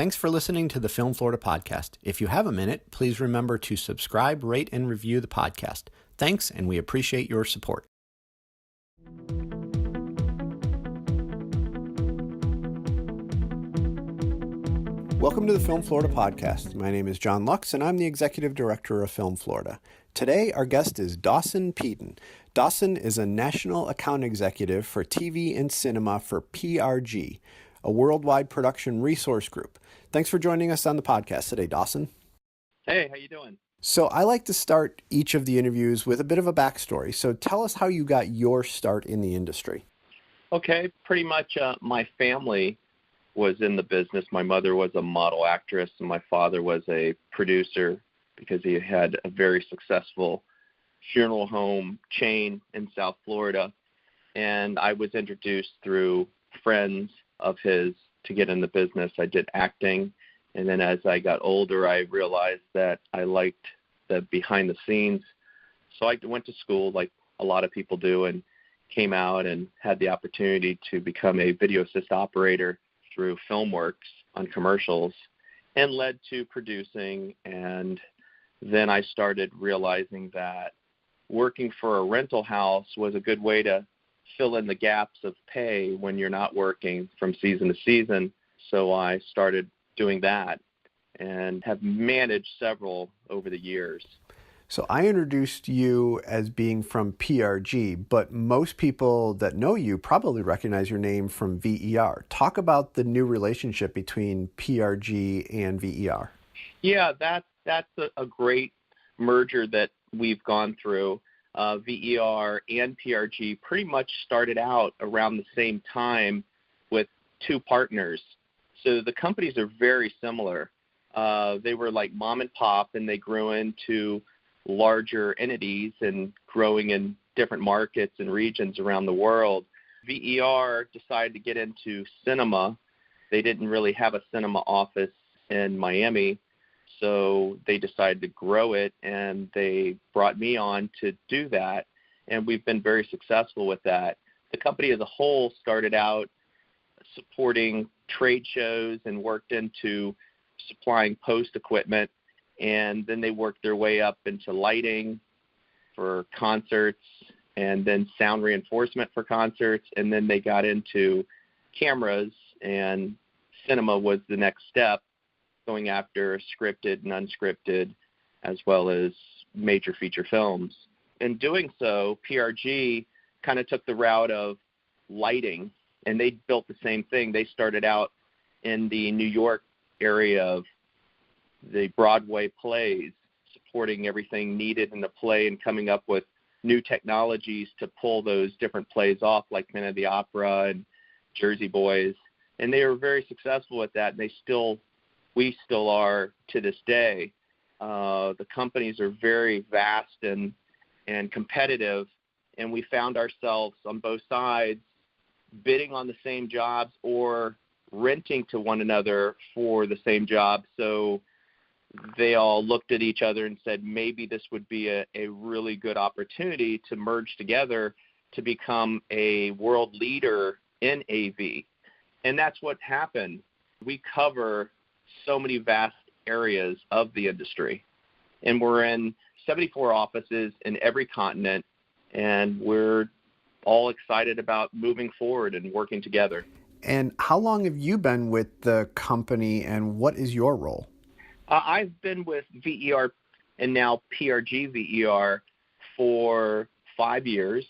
Thanks for listening to the Film Florida podcast. If you have a minute, please remember to subscribe, rate, and review the podcast. Thanks, and we appreciate your support. Welcome to the Film Florida podcast. My name is John Lux, and I'm the Executive Director of Film Florida. Today, our guest is Dawson Peden. Dawson is a National Account Executive for TV and Cinema for PRG, a worldwide production resource group. Thanks for joining us on the podcast today, Dawson. Hey, how you doing? So I like to start each of the interviews with a bit of a backstory. So tell us how you got your start in the industry. Okay, pretty much my family was in the business. My mother was a model actress, and my father was a producer because he had a very successful funeral home chain in South Florida. And I was introduced through friends of his to get in the business. I did acting, and then as I got older, I realized that I liked the behind the scenes. So I went to school like a lot of people do and came out and had the opportunity to become a video assist operator through FilmWorks on commercials and led to producing. And then I started realizing that working for a rental house was a good way to fill in the gaps of pay when you're not working from season to season. So I started doing that and have managed several over the years. So I introduced you as being from PRG, but most people that know you probably recognize your name from VER. Talk about the new relationship between PRG and VER. Yeah, that's a great merger that we've gone through. VER and PRG pretty much started out around the same time with two partners. So the companies are very similar. They were like mom and pop, and they grew into larger entities and growing in different markets and regions around the world. VER decided to get into cinema. They didn't really have a cinema office in Miami, so they decided to grow it, and they brought me on to do that, and we've been very successful with that. The company as a whole started out supporting trade shows and worked into supplying post equipment, and then they worked their way up into lighting for concerts and then sound reinforcement for concerts, and then they got into cameras, and cinema was the next step, going after scripted and unscripted, as well as major feature films. In doing so, PRG kind of took the route of lighting, and they built the same thing. They started out in the New York area of the Broadway plays, supporting everything needed in the play and coming up with new technologies to pull those different plays off, like Phantom of the Opera and Jersey Boys. And they were very successful with that, and we still are to this day. The companies are very vast and competitive, and we found ourselves on both sides bidding on the same jobs or renting to one another for the same job. So they all looked at each other and said, maybe this would be a really good opportunity to merge together to become a world leader in AV. And that's what happened. We cover so many vast areas of the industry, and we're in 74 offices in every continent, and we're all excited about moving forward and working together. And how long have you been with the company, and what is your role? I've been with VER and now PRG VER for 5 years.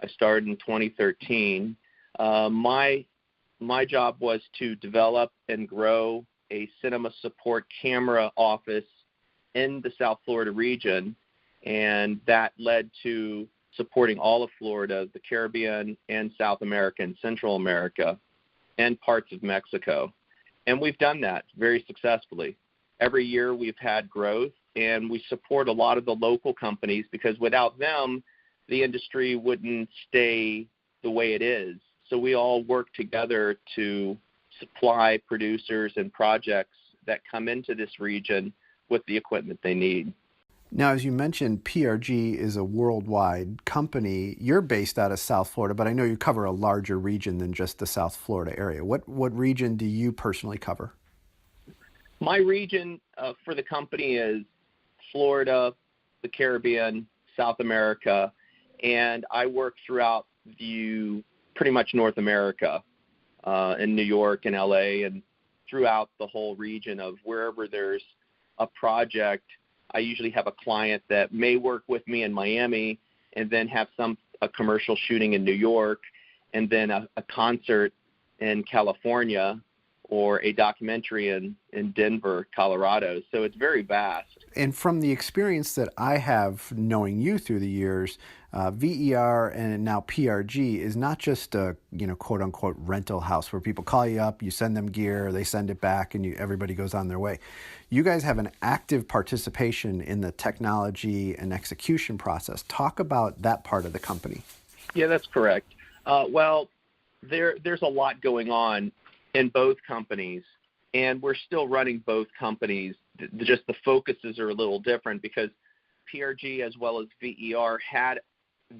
I started in 2013. My job was to develop and grow a cinema support camera office in the South Florida region, and that led to supporting all of Florida, the Caribbean, and South America and Central America, and parts of Mexico. And we've done that very successfully. Every year we've had growth, and we support a lot of the local companies because without them, the industry wouldn't stay the way it is. So we all work together to supply producers and projects that come into this region with the equipment they need. Now, as you mentioned, PRG is a worldwide company. You're based out of South Florida, but I know you cover a larger region than just the South Florida area. What region do you personally cover? My region for the company is Florida, the Caribbean, South America, and I work throughout pretty much North America, in New York and LA, and throughout the whole region of wherever there's a project. I usually have a client that may work with me in Miami and then have a commercial shooting in New York, and then a concert in California, or a documentary in Denver, Colorado. So it's very vast. And from the experience that I have knowing you through the years, VER and now PRG is not just a, quote unquote rental house where people call you up, you send them gear, they send it back, and everybody goes on their way. You guys have an active participation in the technology and execution process. Talk about that part of the company. Yeah, that's correct. Well, there's a lot going on in both companies, and we're still running both companies. Just the focuses are a little different because PRG as well as VER had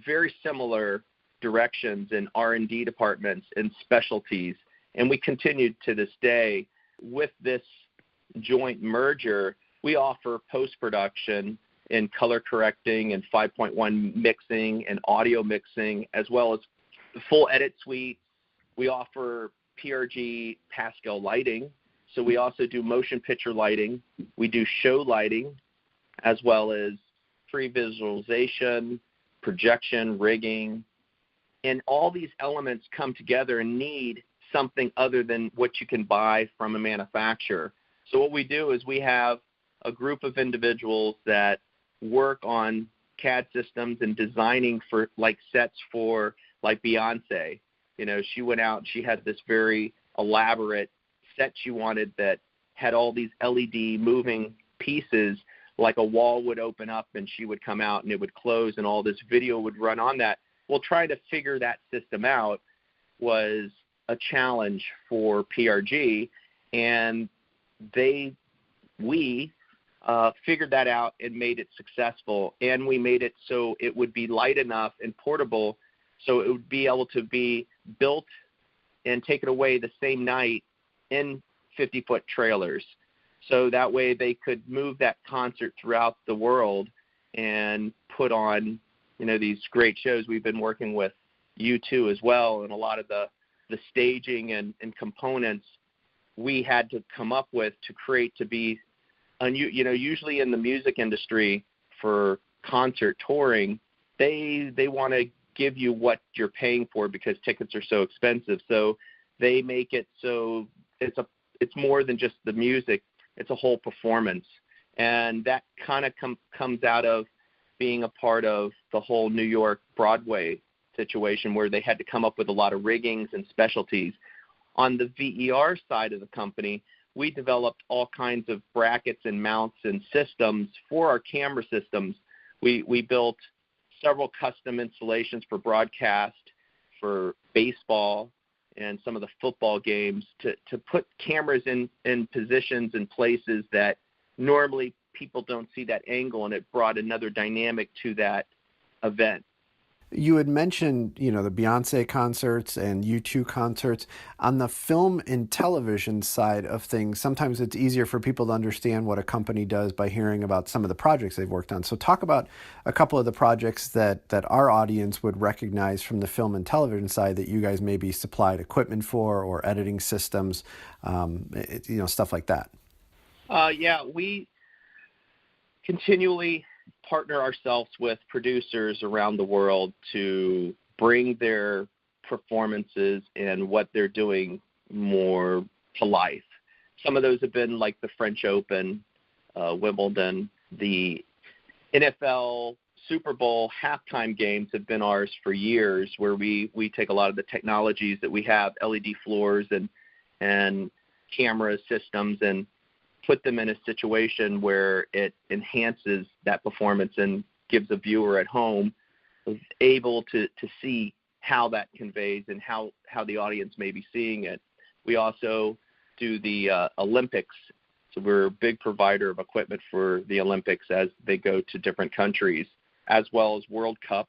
very similar directions in R&D departments and specialties, and we continued to this day. With this joint merger, we offer post-production in color correcting and 5.1 mixing and audio mixing, as well as the full edit suite. We offer PRG Pascal lighting, so we also do motion picture lighting. We do show lighting, as well as pre-visualization, projection, rigging, and all these elements come together and need something other than what you can buy from a manufacturer. So what we do is we have a group of individuals that work on CAD systems and designing for sets for Beyonce. She went out and she had this very elaborate set she wanted that had all these LED moving pieces, like a wall would open up and she would come out and it would close and all this video would run on that. Well, trying to figure that system out was a challenge for PRG, and we figured that out and made it successful, and we made it so it would be light enough and portable so it would be able to be built and taken away the same night in 50-foot trailers. So that way they could move that concert throughout the world and put on, these great shows. We've been working with U2 as well, and a lot of the staging and components we had to come up with to create to be, usually in the music industry for concert touring, they want to give you what you're paying for because tickets are so expensive. So they make it so it's more than just the music. It's a whole performance. And that kind of comes out of being a part of the whole New York Broadway situation where they had to come up with a lot of riggings and specialties. On the VER side of the company, we developed all kinds of brackets and mounts and systems for our camera systems. We built several custom installations for broadcast, for baseball, and some of the football games to put cameras in positions and places that normally people don't see that angle, and it brought another dynamic to that event. You had mentioned, the Beyonce concerts and U2 concerts. On the film and television side of things, sometimes it's easier for people to understand what a company does by hearing about some of the projects they've worked on. So talk about a couple of the projects that our audience would recognize from the film and television side that you guys maybe supplied equipment for or editing systems, stuff like that. We continually partner ourselves with producers around the world to bring their performances and what they're doing more to life. Some of those have been like the French Open, Wimbledon, the NFL Super Bowl halftime games have been ours for years, where we take a lot of the technologies that we have, LED floors and camera systems, and put them in a situation where it enhances that performance and gives a viewer at home able to see how that conveys and how the audience may be seeing it. We also do the Olympics. So we're a big provider of equipment for the Olympics as they go to different countries, as well as World Cup.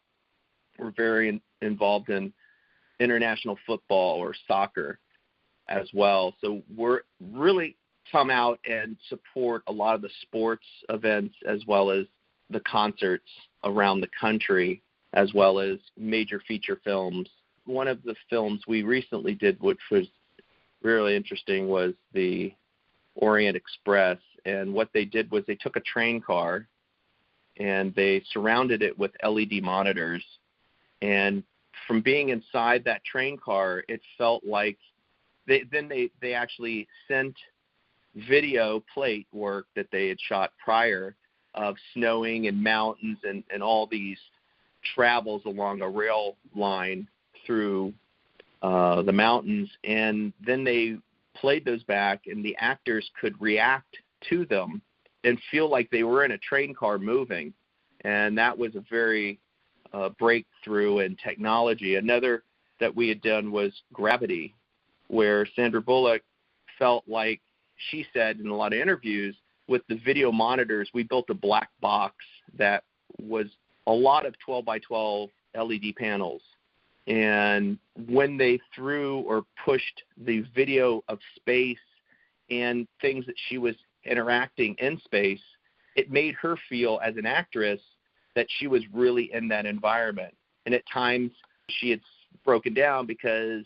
We're very involved in international football or soccer as well. So we're really come out and support a lot of the sports events as well as the concerts around the country, as well as major feature films. One of the films we recently did, which was really interesting, was the Orient Express. And what they did was they took a train car and they surrounded it with LED monitors. And from being inside that train car, it felt like they actually sent video plate work that they had shot prior of snowing and mountains and all these travels along a rail line through the mountains. And then they played those back, and the actors could react to them and feel like they were in a train car moving. And that was a very breakthrough in technology. Another that we had done was Gravity, where Sandra Bullock felt like, she said in a lot of interviews, with the video monitors, we built a black box that was a lot of 12 by 12 LED panels. And when they threw or pushed the video of space and things that she was interacting in space, it made her feel as an actress that she was really in that environment. And at times she had broken down because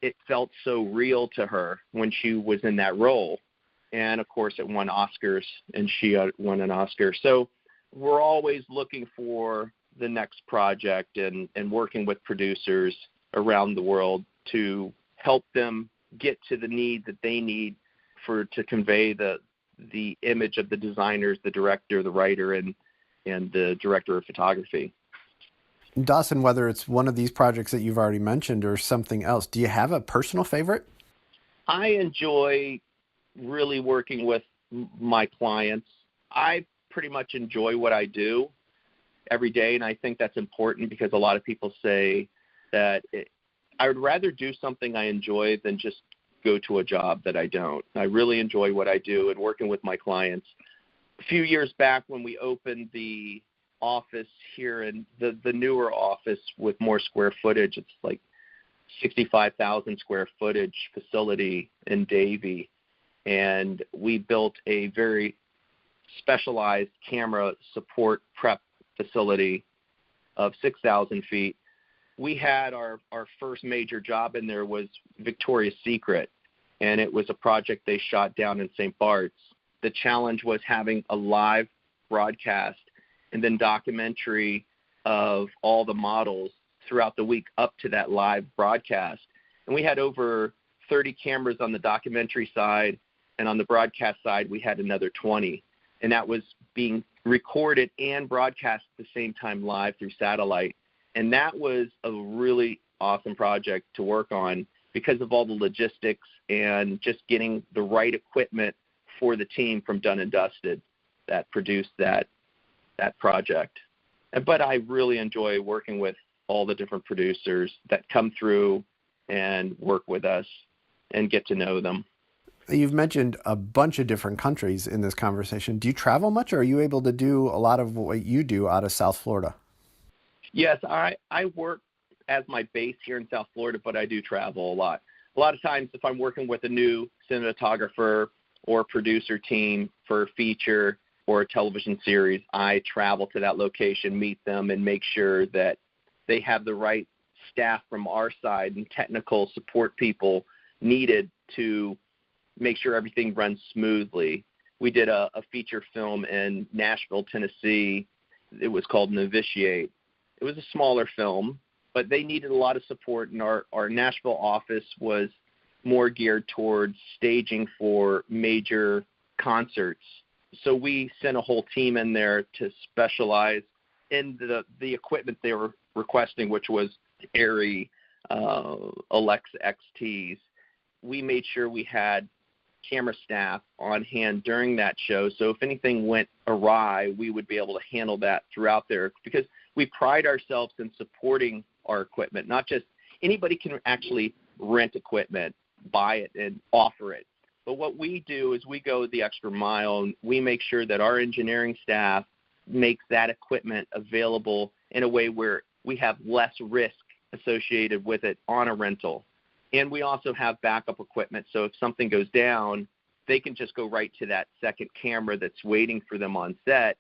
it felt so real to her when she was in that role. And of course it won Oscars, and she won an Oscar. So we're always looking for the next project and working with producers around the world to help them get to the need that they need to convey the image of the designers, the director, the writer, and the director of photography. Dawson, whether it's one of these projects that you've already mentioned or something else, do you have a personal favorite? I enjoy really working with my clients. I pretty much enjoy what I do every day, and I think that's important because a lot of people say that I would rather do something I enjoy than just go to a job that I don't. I really enjoy what I do and working with my clients. A few years back when we opened the office here in the newer office with more square footage, it's like 65,000 square footage facility in Davie, and we built a very specialized camera support prep facility of 6,000 feet. We had our first major job in there was Victoria's Secret, and it was a project they shot down in St. Bart's. The challenge was having a live broadcast and then documentary of all the models throughout the week up to that live broadcast. And we had over 30 cameras on the documentary side, and on the broadcast side we had another 20. And that was being recorded and broadcast at the same time live through satellite. And that was a really awesome project to work on because of all the logistics and just getting the right equipment for the team from Dun & Dusted that produced that project. But I really enjoy working with all the different producers that come through and work with us and get to know them. You've mentioned a bunch of different countries in this conversation. Do you travel much, or are you able to do a lot of what you do out of South Florida? Yes, I work as my base here in South Florida, but I do travel a lot. A lot of times if I'm working with a new cinematographer or producer team for a feature or a television series, I travel to that location, meet them, and make sure that they have the right staff from our side and technical support people needed to make sure everything runs smoothly. We did a feature film in Nashville, Tennessee. It was called Novitiate. It was a smaller film, but they needed a lot of support, and our Nashville office was more geared towards staging for major concerts. So we sent a whole team in there to specialize in the equipment they were requesting, which was Arri Alexa XTs. We made sure we had camera staff on hand during that show, so if anything went awry, we would be able to handle that throughout there, because we pride ourselves in supporting our equipment. Not just anybody can actually rent equipment, buy it, and offer it. But what we do is we go the extra mile, and we make sure that our engineering staff makes that equipment available in a way where we have less risk associated with it on a rental. And we also have backup equipment, so if something goes down, they can just go right to that second camera that's waiting for them on set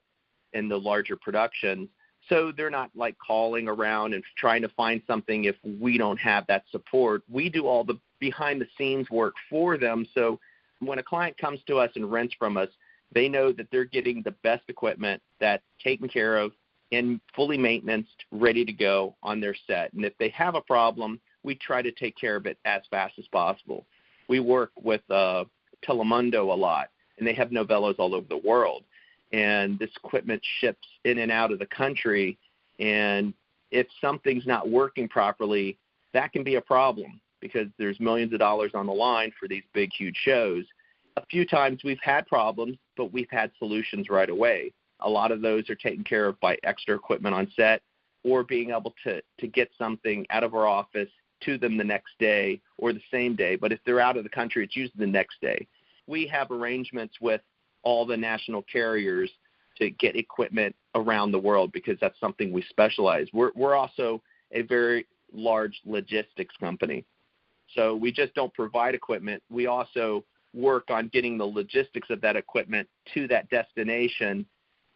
in the larger productions. So they're not like calling around and trying to find something if we don't have that support. We do all the behind the scenes work for them. So when a client comes to us and rents from us, they know that they're getting the best equipment that's taken care of and fully maintained, ready to go on their set. And if they have a problem, we try to take care of it as fast as possible. We work with Telemundo a lot, and they have novellas all over the world. And this equipment ships in and out of the country, and if something's not working properly, that can be a problem because there's millions of dollars on the line for these big, huge shows. A few times we've had problems, but we've had solutions right away. A lot of those are taken care of by extra equipment on set or being able to get something out of our office to them the next day or the same day. But if they're out of the country, it's usually the next day. We have arrangements with all the national carriers to get equipment around the world because that's something we specialize. We're also a very large logistics company. So we just don't provide equipment. We also work on getting the logistics of that equipment to that destination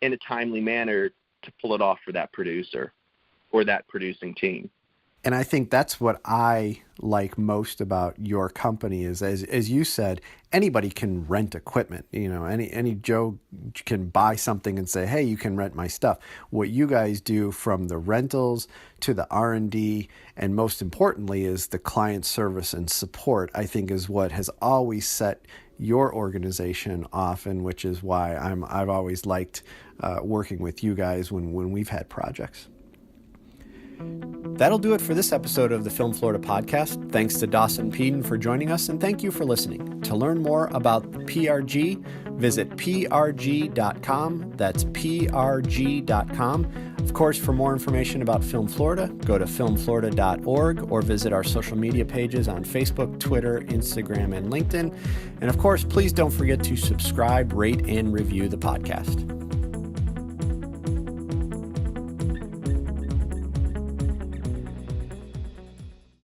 in a timely manner to pull it off for that producer or that producing team. And I think that's what I like most about your company is, as you said, anybody can rent equipment. You know, any Joe can buy something and say, hey, you can rent my stuff. What you guys do from the rentals to the R&D and most importantly is the client service and support, I think is what has always set your organization off, and which is why I've always liked working with you guys when we've had projects. That'll do it for this episode of the Film Florida podcast. Thanks to Dawson Peden for joining us, and thank you for listening. To learn more about PRG, visit prg.com. That's prg.com. Of course, for more information about Film Florida, go to filmflorida.org or visit our social media pages on Facebook, Twitter, Instagram, and LinkedIn. And of course, please don't forget to subscribe, rate, and review the podcast.